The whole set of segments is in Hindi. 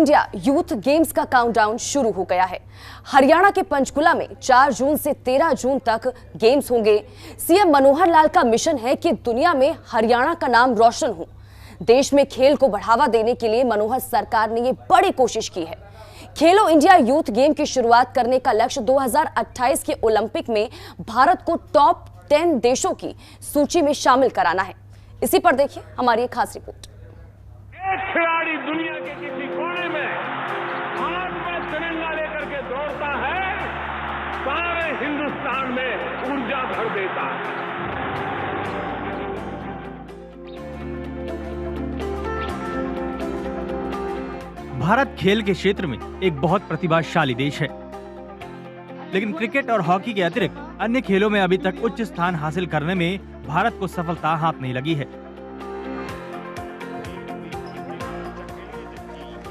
इंडिया यूथ गेम्स का काउंटडाउन शुरू हो गया है। हरियाणा के पंचकुला में 4 जून से 13 जून तक गेम्स होंगे। सीएम मनोहर लाल का मिशन है कि दुनिया में हरियाणा का नाम रोशन हो। देश में खेल को बढ़ावा देने के लिए मनोहर सरकार ने ये बड़ी कोशिश की है। खेलो इंडिया यूथ गेम की शुरुआत करने का लक्ष्य 2028 के ओलंपिक में भारत को टॉप 10 देशों की सूची में शामिल कराना है। इसी पर देखिए हमारी एक खास रिपोर्ट। एक खिलाड़ी दुनिया के किसी कोने में हाथ में तिरंगा लेकर के दौड़ता है, सारे हिंदुस्तान में ऊर्जा भर देता है। भारत खेल के क्षेत्र में एक बहुत प्रतिभाशाली देश है, लेकिन क्रिकेट और हॉकी के अतिरिक्त अन्य खेलों में अभी तक उच्च स्थान हासिल करने में भारत को सफलता हाथ नहीं लगी है।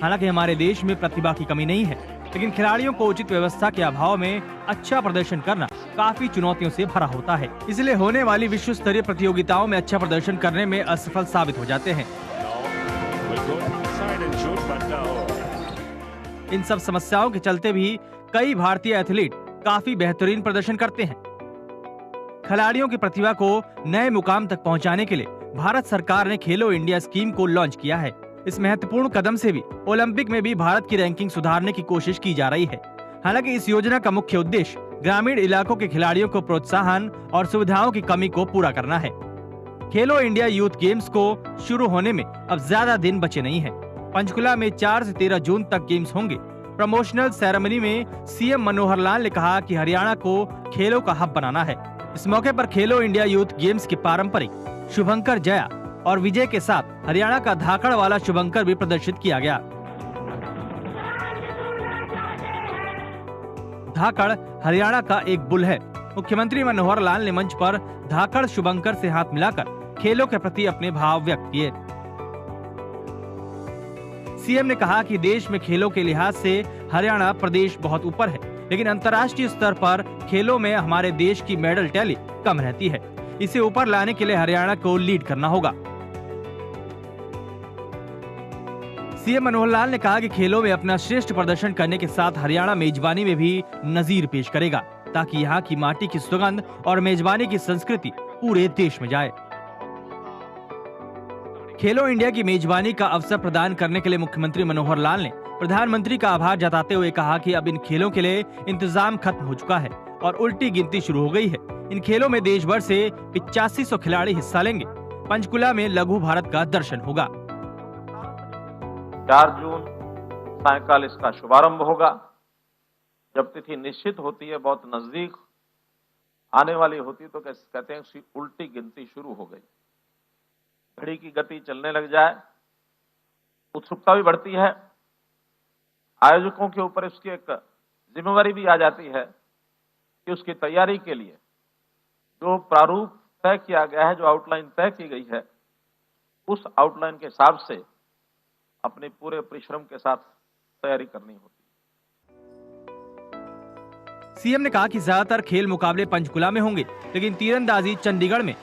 हालांकि हमारे देश में प्रतिभा की कमी नहीं है, लेकिन खिलाड़ियों को उचित व्यवस्था के अभाव में अच्छा प्रदर्शन करना काफी चुनौतियों से भरा होता है। इसलिए होने वाली विश्व स्तरीय प्रतियोगिताओं में अच्छा प्रदर्शन करने में असफल साबित हो जाते हैं। इन सब समस्याओं के चलते भी कई भारतीय एथलीट काफी बेहतरीन प्रदर्शन करते हैं। खिलाड़ियों की प्रतिभा को नए मुकाम तक पहुंचाने के लिए भारत सरकार ने खेलो इंडिया स्कीम को लॉन्च किया है। इस महत्वपूर्ण कदम से भी ओलंपिक में भी भारत की रैंकिंग सुधारने की कोशिश की जा रही है। हालांकि इस योजना का मुख्य उद्देश्य ग्रामीण इलाकों के खिलाड़ियों को प्रोत्साहन और सुविधाओं की कमी को पूरा करना है। खेलो इंडिया यूथ गेम्स को शुरू होने में अब ज्यादा दिन बचे नहीं है। पंचकुला में 4 से 13 जून तक गेम्स होंगे। प्रमोशनल सेरेमनी में सीएम मनोहर लाल ने कहा कि हरियाणा को खेलों का हब बनाना है। इस मौके पर खेलो इंडिया यूथ गेम्स के पारंपरिक शुभंकर जया और विजय के साथ हरियाणा का धाकड़ वाला शुभंकर भी प्रदर्शित किया गया। धाकड़ हरियाणा का एक बुल है। मुख्यमंत्री मनोहर लाल ने मंच पर धाकड़ शुभंकर से हाथ मिलाकर खेलों के प्रति अपने भाव व्यक्त किए। सीएम ने कहा कि देश में खेलों के लिहाज से हरियाणा प्रदेश बहुत ऊपर है, लेकिन अंतर्राष्ट्रीय स्तर पर खेलों में हमारे देश की मेडल टैली कम रहती है। इसे ऊपर लाने के लिए हरियाणा को लीड करना होगा। सीएम मनोहर लाल ने कहा कि खेलों में अपना श्रेष्ठ प्रदर्शन करने के साथ हरियाणा मेजबानी में भी नजीर पेश करेगा, ताकि यहाँ की माटी की सुगंध और मेजबानी की संस्कृति पूरे देश में जाए। खेलो इंडिया की मेजबानी का अवसर प्रदान करने के लिए मुख्यमंत्री मनोहर लाल ने प्रधानमंत्री का आभार जताते हुए कहा कि अब इन खेलों के लिए इंतजाम खत्म हो चुका है और उल्टी गिनती शुरू हो गई है। इन खेलों में देश भर से 8500 खिलाड़ी हिस्सा लेंगे। पंचकुला में लघु भारत का दर्शन होगा। 4 जून सायंकाल इसका शुभारंभ होगा। जब तिथि निश्चित होती है, बहुत नजदीक आने वाली होती, तो कहते हैं उसकी उल्टी गिनती शुरू हो गई। घड़ी की गति चलने लग जाए, उत्सुकता भी बढ़ती है। आयोजकों के ऊपर इसकी एक जिम्मेवारी भी आ जाती है कि उसकी तैयारी के लिए जो प्रारूप तय किया गया है, जो आउटलाइन तय की गई है, उस आउटलाइन के हिसाब से अपने पूरे परिश्रम के साथ तैयारी करनी होती है। सीएम ने कहा कि ज्यादातर खेल मुकाबले पंचकुला में होंगे, लेकिन तीरंदाजी चंडीगढ़ में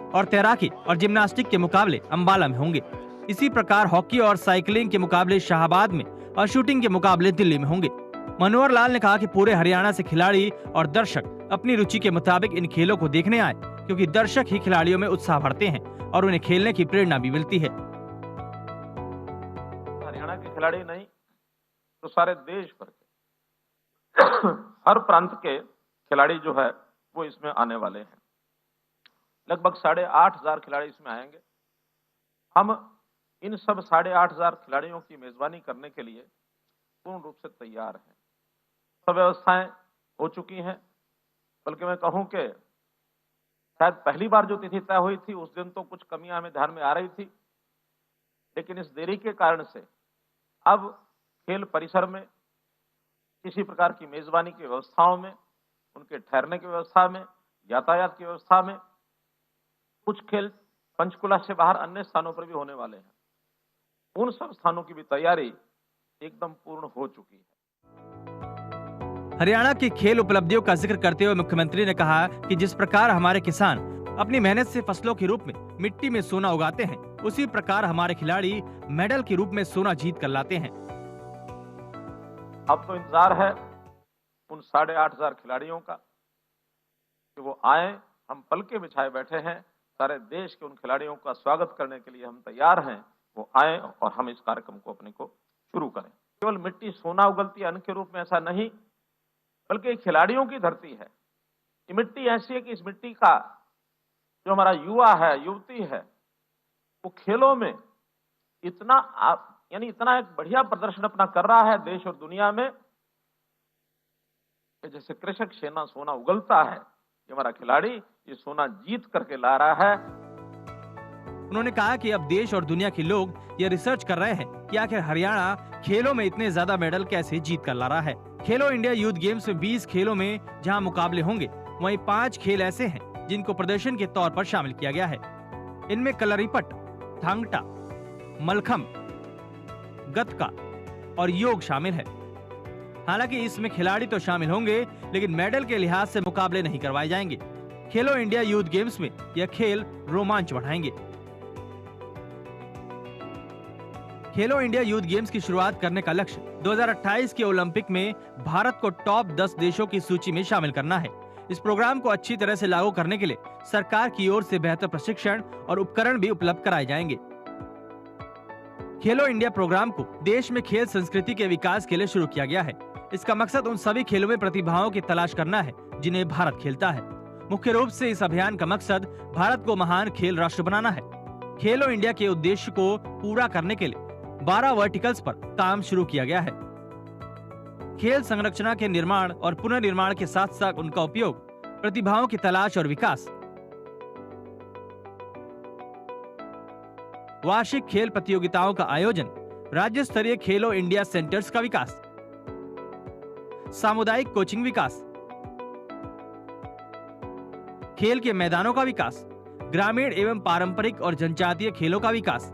और तैराकी और जिम्नास्टिक के मुकाबले अंबाला में होंगे। इसी प्रकार हॉकी और साइकिलिंग के मुकाबले शाहबाद में और शूटिंग के मुकाबले दिल्ली में होंगे। मनोहर लाल ने कहा कि पूरे हरियाणा से खिलाड़ी और दर्शक अपनी रुचि के मुताबिक इन खेलों को देखने आए, क्योंकि दर्शक ही खिलाड़ियों में उत्साह भरते हैं और उन्हें खेलने की प्रेरणा भी मिलती है। हरियाणा के खिलाड़ी नहीं तो सारे देश भर के हर प्रांत के खिलाड़ी जो है वो इसमें आने वाले हैं। लगभग 8,500 खिलाड़ी इसमें आएंगे। हम इन सब 8,500 खिलाड़ियों की मेजबानी करने के लिए पूर्ण रूप से तैयार हैं। सब व्यवस्थाएं हो चुकी हैं। बल्कि मैं कहूं कि शायद पहली बार जो तिथि तय हुई थी उस दिन तो कुछ कमियां हमें ध्यान में आ रही थी, लेकिन इस देरी के कारण से अब खेल परिसर में किसी प्रकार की मेजबानी की व्यवस्थाओं में, उनके ठहरने की व्यवस्था में, यातायात की व्यवस्था में, कुछ खेल पंचकुला से बाहर अन्य स्थानों पर भी होने वाले हैं। उन सब स्थानों की भी तैयारी एकदम पूर्ण हो चुकी है। हरियाणा की खेल उपलब्धियों का जिक्र करते हुए मुख्यमंत्री ने कहा कि जिस प्रकार हमारे किसान अपनी मेहनत से फसलों के रूप में मिट्टी में सोना उगाते हैं, उसी प्रकार हमारे खिलाड़ी मेडल के रूप में सोना जीत कर लाते हैं। अब तो इंतजार है उन 8,500 खिलाड़ियों का कि वो आए। हम पलके बिछाए बैठे हैं, सारे देश के उन खिलाड़ियों का स्वागत करने के लिए हम तैयार हैं। वो आए और हम इस कार्यक्रम को अपने को शुरू करें। केवल मिट्टी सोना उगलती अन्न के रूप में ऐसा नहीं, बल्कि खिलाड़ियों की धरती है। ये मिट्टी ऐसी है कि इस मिट्टी का जो हमारा युवा है, युवती है, वो खेलों में इतना इतना एक बढ़िया प्रदर्शन अपना कर रहा है देश और दुनिया में, कि जैसे कृषक सोना उगलता है, ये हमारा खिलाड़ी ये सोना जीत करके ला रहा है। उन्होंने कहा कि अब देश और दुनिया के लोग ये रिसर्च कर रहे हैं कि आखिर हरियाणा खेलों में इतने ज्यादा मेडल कैसे जीत कर ला रहा है। खेलो इंडिया यूथ गेम्स में 20 खेलों में जहां मुकाबले होंगे, वहीं 5 खेल ऐसे हैं जिनको प्रदर्शन के तौर पर शामिल किया गया है। इनमें कलरीपट, थांगटा, मलखम, गतका और योग शामिल है। हालांकि इसमें खिलाड़ी तो शामिल होंगे, लेकिन मेडल के लिहाज से मुकाबले नहीं करवाए जाएंगे। खेलो इंडिया यूथ गेम्स में यह खेल रोमांच बढ़ाएंगे। खेलो इंडिया यूथ गेम्स की शुरुआत करने का लक्ष्य 2028 के ओलंपिक में भारत को टॉप 10 देशों की सूची में शामिल करना है। इस प्रोग्राम को अच्छी तरह से लागू करने के लिए सरकार की ओर से बेहतर प्रशिक्षण और उपकरण भी उपलब्ध कराए जाएंगे। खेलो इंडिया प्रोग्राम को देश में खेल संस्कृति के विकास के लिए शुरू किया गया है। इसका मकसद उन सभी खेलों में प्रतिभाओं की तलाश करना है जिन्हें भारत खेलता है। मुख्य रूप से इस अभियान का मकसद भारत को महान खेल राष्ट्र बनाना है। खेलो इंडिया के उद्देश्य को पूरा करने के लिए 12 वर्टिकल्स पर काम शुरू किया गया है। खेल संरचना के निर्माण और पुनर्निर्माण के साथ साथ उनका उपयोग, प्रतिभाओं की तलाश और विकास, वार्षिक खेल प्रतियोगिताओं का आयोजन, राज्य स्तरीय खेलो इंडिया सेंटर्स का विकास, सामुदायिक कोचिंग विकास, खेल के मैदानों का विकास, ग्रामीण एवं पारंपरिक और जनजातीय खेलों का विकास,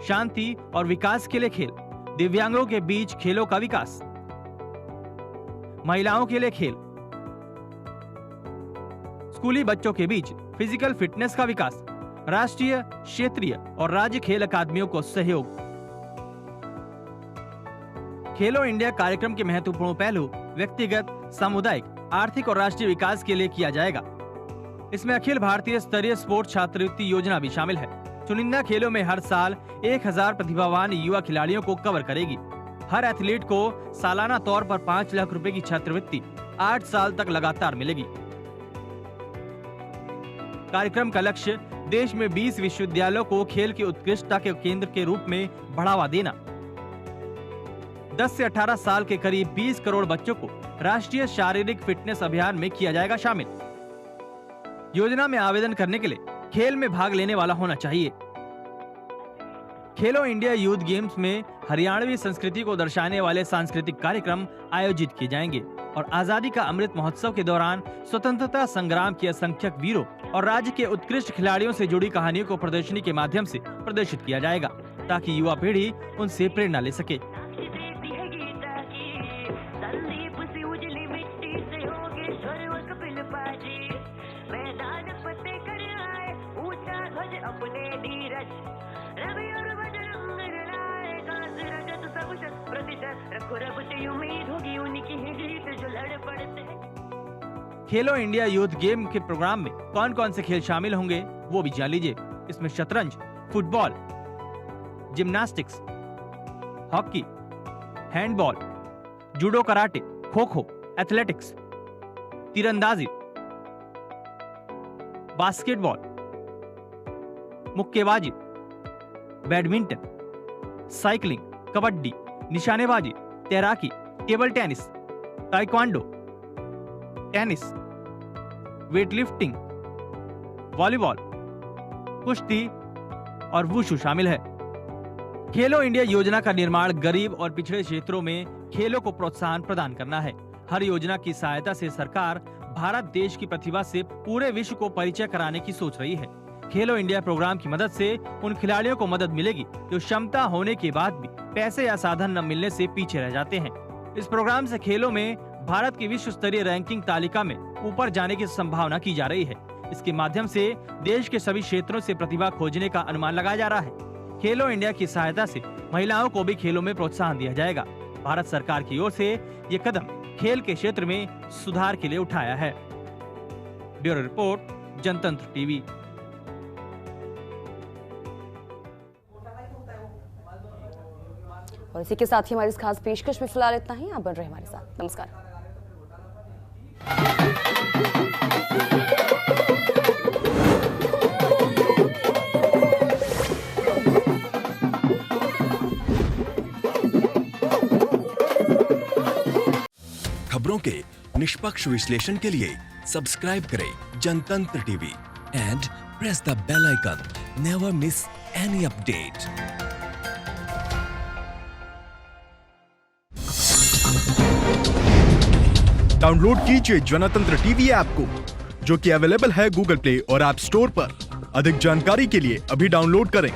शांति और विकास के लिए खेल, दिव्यांगों के बीच खेलों का विकास, महिलाओं के लिए खेल, स्कूली बच्चों के बीच फिजिकल फिटनेस का विकास, राष्ट्रीय, क्षेत्रीय और राज्य खेल अकादमियों को सहयोग। खेलो इंडिया कार्यक्रम के महत्वपूर्ण पहलू व्यक्तिगत, सामुदायिक, आर्थिक और राष्ट्रीय विकास के लिए किया जाएगा। इसमें अखिल भारतीय स्तरीय स्पोर्ट्स छात्रवृत्ति योजना भी शामिल है। चुनिंदा खेलों में हर साल 1000 प्रतिभावान युवा खिलाड़ियों को कवर करेगी। हर एथलीट को सालाना तौर पर 5 लाख रुपए की छात्रवृत्ति 8 साल तक लगातार मिलेगी। कार्यक्रम का लक्ष्य देश में 20 विश्वविद्यालयों को खेल की उत्कृष्टता के केंद्र के रूप में बढ़ावा देना। 10 से 18 साल के करीब 20 करोड़ बच्चों को राष्ट्रीय शारीरिक फिटनेस अभियान में किया जाएगा शामिल। योजना में आवेदन करने के लिए खेल में भाग लेने वाला होना चाहिए। खेलो इंडिया यूथ गेम्स में हरियाणवी संस्कृति को दर्शाने वाले सांस्कृतिक कार्यक्रम आयोजित किए जाएंगे और आजादी का अमृत महोत्सव के दौरान स्वतंत्रता संग्राम के असंख्यक वीरों और राज्य के उत्कृष्ट खिलाड़ियों से जुड़ी कहानियों को प्रदर्शनी के माध्यम से प्रदर्शित किया जाएगा, ताकि युवा पीढ़ी उनसे प्रेरणा ले सके। खेलो इंडिया यूथ गेम के प्रोग्राम में कौन कौन से खेल शामिल होंगे वो भी जान लीजिए। इसमें शतरंज, football, gymnastics, hockey, handball, judo karate, kho kho, athletics, तीरंदाजी, बास्केटबॉल, मुक्केबाजी, बैडमिंटन, साइकिलिंग, कबड्डी, निशानेबाजी, तैराकी, table tennis, taekwondo, tennis, weightlifting, volleyball, कुश्ती और वुशु शामिल है। खेलो इंडिया योजना का निर्माण गरीब और पिछड़े क्षेत्रों में खेलों को प्रोत्साहन प्रदान करना है। हर योजना की सहायता से सरकार भारत देश की प्रतिभा से पूरे विश्व को परिचय कराने की सोच रही है। खेलो इंडिया प्रोग्राम की मदद से उन खिलाड़ियों को मदद मिलेगी जो क्षमता होने के बाद भी पैसे या साधन न मिलने से पीछे रह जाते हैं। इस प्रोग्राम से खेलों में भारत की विश्व स्तरीय रैंकिंग तालिका में ऊपर जाने की संभावना की जा रही है। इसके माध्यम से देश के सभी क्षेत्रों से प्रतिभा खोजने का अनुमान लगाया जा रहा है। खेलो इंडिया की सहायता से महिलाओं को भी खेलों में प्रोत्साहन दिया जाएगा। भारत सरकार की ओर से ये कदम खेल के क्षेत्र में सुधार के लिए उठाया है। ब्यूरो रिपोर्ट, जनतंत्र टीवी। और इसी के साथ ही हमारी इस खास पेशकश में फिलहाल इतना ही। आप बन रहे हमारे साथ। नमस्कार। खबरों के निष्पक्ष विश्लेषण के लिए सब्सक्राइब करें Janatantra TV and press the bell icon. Never miss any update. Download कीजिए जनतंत्र टीवी ऐप को, जो कि अवेलेबल है गूगल प्ले और ऐप स्टोर पर। अधिक जानकारी के लिए अभी डाउनलोड करें।